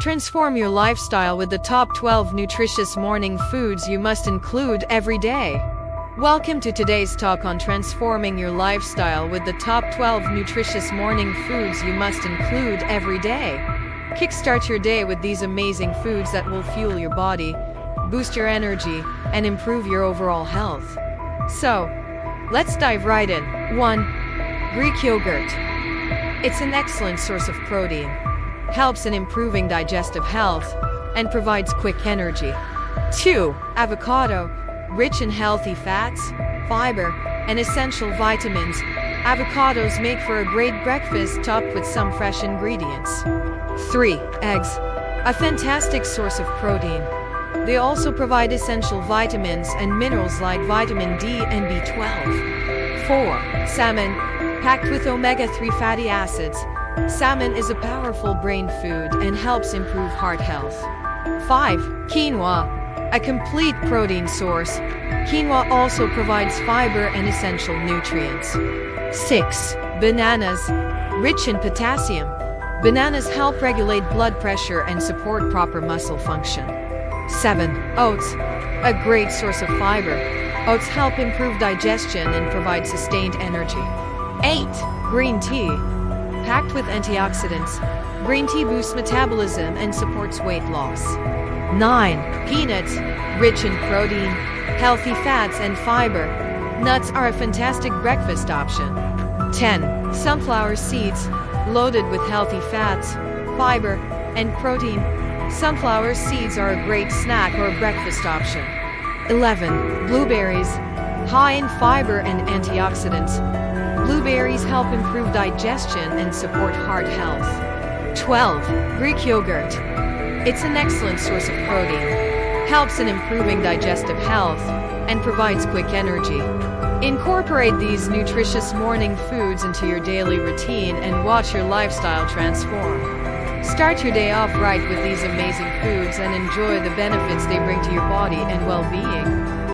Transform your lifestyle with the top 12 nutritious morning foods you must include every day. Welcome to today's talk on transforming your lifestyle with the top 12 nutritious morning foods you must include every day. Kickstart your day with these amazing foods that will fuel your body, boost your energy, and improve your overall health. So, let's dive right in. 1. Greek yogurt. It's an excellent source of protein, helps in improving digestive health, and provides quick energy. 2. Avocado. Rich in healthy fats, fiber, and essential vitamins, avocados make for a great breakfast topped with some fresh ingredients. 3. Eggs. A fantastic source of protein. They also provide essential vitamins and minerals like vitamin D and B12. 4. Salmon. Packed with omega-3 fatty acids, salmon is a powerful brain food and helps improve heart health. 5. Quinoa. A complete protein source, quinoa also provides fiber and essential nutrients. 6. Bananas. Rich in potassium, bananas help regulate blood pressure and support proper muscle function. 7. Oats. A great source of fiber. Oats help improve digestion and provide sustained energy. 8. Green tea. Packed with antioxidants, green tea boosts metabolism and supports weight loss. 9. Peanuts. Rich in protein, healthy fats, and fiber, nuts are a fantastic breakfast option. 10. Sunflower seeds. Loaded with healthy fats, fiber, and protein, sunflower seeds are a great snack or breakfast option. 11. Blueberries. High in fiber and antioxidants, blueberries help improve digestion and support heart health. 12. Greek yogurt. It's an excellent source of protein, helps in improving digestive health, and provides quick energy. Incorporate these nutritious morning foods into your daily routine and watch your lifestyle transform. Start your day off right with these amazing foods and enjoy the benefits they bring to your body and well-being.